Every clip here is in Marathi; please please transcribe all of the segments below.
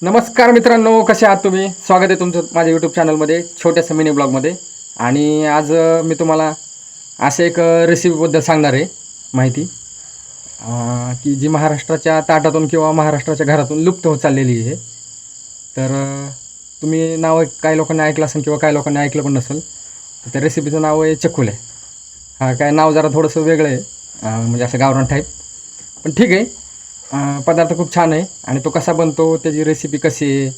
नमस्कार मित्रांनो, कसे आहात तुम्ही? स्वागत आहे तुमचं माझ्या यूट्यूब चॅनलमध्ये छोट्याशा मिनी ब्लॉगमध्ये. आणि आज मी तुम्हाला असे एक रेसिपीबद्दल सांगणार आहे माहिती, की जी महाराष्ट्राच्या ताटातून किंवा महाराष्ट्राच्या घरातून लुप्त होत चाललेली आहे. तर तुम्ही नाव काही लोकांनी ऐकलं असेल किंवा काही लोकांनी ऐकलं पण नसेल. तर त्या रेसिपीचं नाव आहे चकुल्या. हा काय नाव जरा थोडंसं वेगळं आहे, म्हणजे असं गावरान टाईप, पण ठीक आहे. पदार्थ खूप छान आहे आणि तो कसा बनतो, त्याची रेसिपी कशी आहे,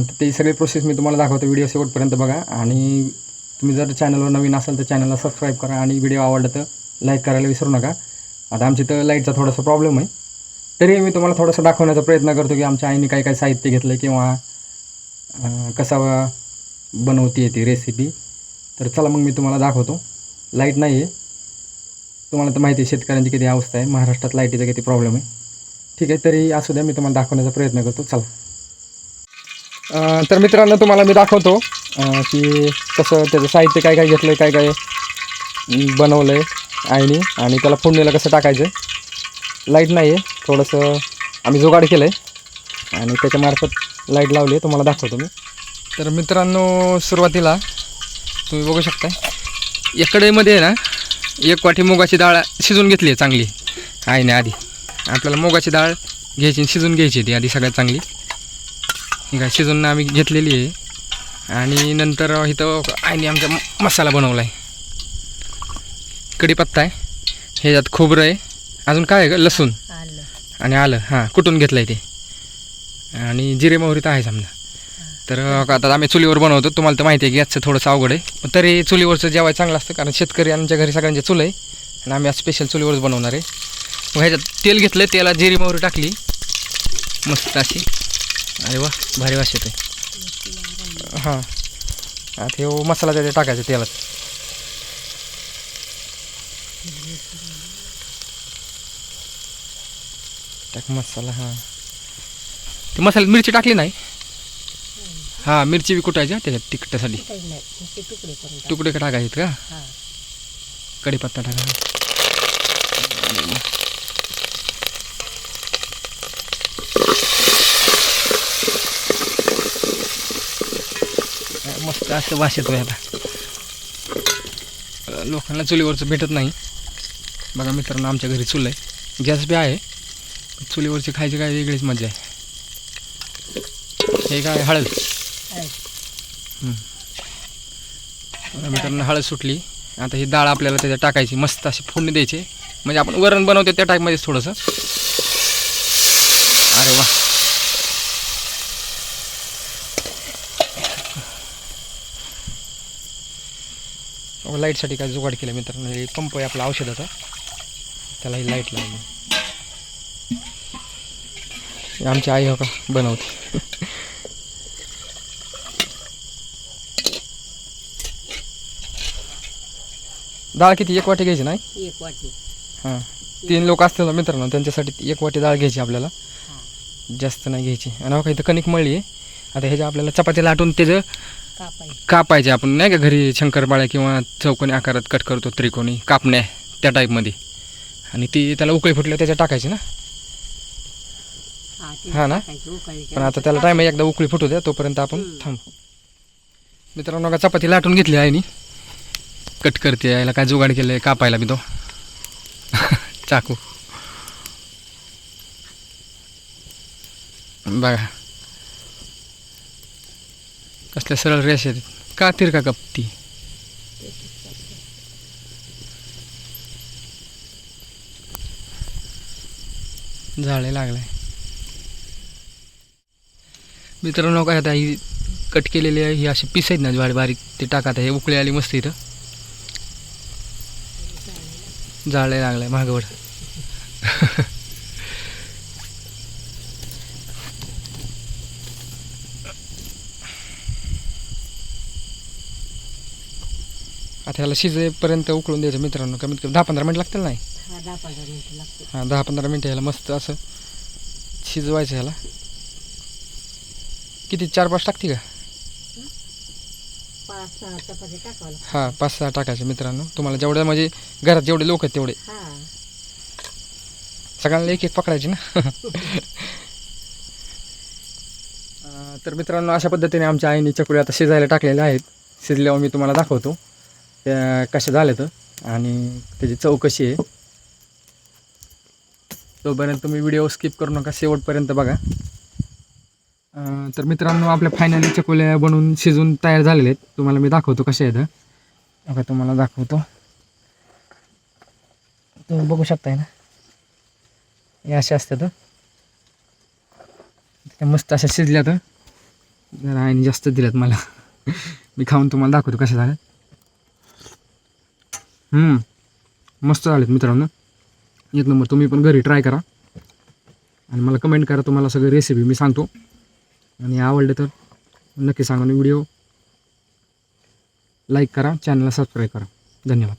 तर ती सगळी प्रोसेस मी तुम्हाला दाखवतो. व्हिडिओ शेवटपर्यंत बघा. आणि तुम्ही जर चॅनलवर नवीन असाल तर चॅनलला सबस्क्राईब करा आणि व्हिडिओ आवडला तर लाईक करायला विसरू नका. आता आमची तर लाईटचा थोडासा प्रॉब्लेम आहे, तरी मी तुम्हाला थोडंसं दाखवण्याचा प्रयत्न करतो की आमच्या आईने काय काय साहित्य घेतलं आहे किंवा कसा बनवते ती रेसिपी. तर चला मग मी तुम्हाला दाखवतो. लाईट नाही आहे, तुम्हाला तर माहिती आहे शेतकऱ्यांची किती अवस्था आहे, महाराष्ट्रात लाईटीचा किती प्रॉब्लेम आहे. ठीक आहे, तरी असू द्या, मी तुम्हाला दाखवण्याचा प्रयत्न करतो. चला. तर मित्रांनो, तुम्हाला मी दाखवतो की कसं त्याचं साहित्य काय काय घेतलं आहे, काय काय बनवलं आहे आईने, आणि त्याला फोडणीला कसं टाकायचं. लाईट नाही आहे, थोडंसं आम्ही जुगाड केलं आहे आणि त्याच्यामार्फत लाईट लावली आहे. तुम्हाला दाखवतो मी. तर मित्रांनो, सुरुवातीला तुम्ही बघू शकता, एक कढईमध्ये आहे ना, एक वाटी मुगाची डाळ शिजून घेतली आहे चांगली आईने. आधी आपल्याला मुगाची डाळ घ्यायची, शिजून घ्यायची ती आधी सगळ्यात चांगली. ठीक आहे, शिजून आम्ही घेतलेली आहे. आणि नंतर इथं आईने आमचा मसाला बनवला आहे. कढीपत्ता आहे, ह्याच्यात खोबरं आहे, अजून काय आहे, लसूण आणि आलं, हां, कुटून घेतलं आहे ते. आणि जिरे मोहरी तर आहे समजा. तर आता आम्ही चुलीवर बनवतो. तुम्हाला तर माहिती आहे गॅसचं थोडंसं अवघड आहे, पण तरी चुलीवरचं जेवायला चांगलं असतं, कारण शेतकरी आमच्या घरी सगळ्यांचे चुलं आहे आणि आम्ही आज स्पेशल चुलीवरच बनवणार आहे. मग ह्याच्यात तेल घेतलं, तेला जिरी मोहरी टाकली मस्त अशी. अरे वा, भारी वास येते. हां, आता हे मसाला त्याच्यात टाकायचा तेलात. टाक मसाला. हां, ते मसाल्यात मिरची टाकली नाही. हां, मिरची बी कुटायच्या त्याच्यात तिखटासाठी. तुकडे का टाकायचे का? कढीपत्ता टाकायचा. मस्त असं वास येतो. आता लोकांना चुलीवरचं भेटत नाही. बघा मित्रांनो, आमच्या घरी चूल आहे, गॅस बी आहे, चुलीवरची खायची काय वेगळीच मजा आहे. हे काय हळद. मित्रांनो, हळद सुटली. आता ही डाळ आपल्याला त्याच्यात टाकायची, मस्त अशी फोडणी द्यायची, म्हणजे आपण वरण बनवतो त्या टाईपमध्येच थोडंसं. अरे वा, लाईटसाठी काय जुगाड केलं मित्रांनो. हे पंप आहे आपला औषधाचा, त्याला ही लाईट लावली. आमची आई हो का बनवते. डाळ किती, एक वाटी घ्यायची नाही? एक वाटी. हां, 3 लोक असतील ना मित्रांनो, त्यांच्यासाठी 1 वाटी डाळ घ्यायची आपल्याला, जास्त नाही घ्यायची. आणि हो का, इथं कणिक मळली आहे. आता ह्याच्या आपल्याला चपाती लाटून त्याचं कापायचे. आपण नाही का घरी शंकरपाळ्या किंवा चौकोनी आकारात कट करतो, त्रिकोणी कापण्या त्या टाईपमध्ये. आणि ती त्याला उकळी फुटल्यावर त्याच्यात टाकायची ना. हां ना, पण आता त्याला टाईम आहे, एकदा उकळी फुटू द्या, तोपर्यंत आपण थांबू. मित्रांनो, का चपाती लाटून घेतली आहे आणि कट करते. यायला काय जुगाड केलं आहे, कापायला बी तो चाकू. बघा कसल्या सरळ रेष आहेत, का तिरका कपती. झाडे लागलाय मित्रांनो. काय आता ही कट केलेली आहे, ही अशी पीस आहेत ना बारीक, ते टाका. आता हे उकळी आली मस्त, इथं जाळे लागलाय मागवड. आता ह्याला शिजेपर्यंत उकळून द्यायचं मित्रांनो. कमीत कमी 10-15 मिनिट लागतील नाही? हां, 10-15 मिनिटं ह्याला मस्त असं शिजवायचं. ह्याला किती, 4-5 टाकते का? 5-6 टाकायचे मित्रांनो. तुम्हाला जेवढ्या म्हणजे घरात जेवढे लोक आहेत तेवढे सगळ्यांना एक एक पकडायची ना. तर मित्रांनो, अशा पद्धतीने आमच्या आईने चकुल्या आता शिजायला टाकलेल्या आहेत. शिजल्यावर मी तुम्हाला दाखवतो त्या कशा झाल्या तर आणि त्याची चव कशी आहे. तोपर्यंत तुम्ही व्हिडिओ स्किप करू नका, शेवटपर्यंत बघा. तर मित्रांनो, आपल्या फायनली चकुल्या बनवून शिजून तयार झालेले आहेत. तुम्हाला मी दाखवतो कशा आहेत. बघा, तुम्हाला दाखवतो. तुम्ही बघू शकताय ना, हे असे असतात. मस्त अशा शिजल्या तर जरा आईने जास्त दिल्यात मला. मी खाऊन तुम्हाला दाखवतो कशा झाल्या. मस्त झालेत मित्रांनो, एक नंबर. तुम्ही पण घरी ट्राय करा आणि मला कमेंट करा. तुम्हाला सगळी रेसिपी मी सांगतो आणि आवडलं तर नक्की सांगा. आणि व्हिडिओ लाईक करा, चॅनलला सबस्क्राईब करा. धन्यवाद.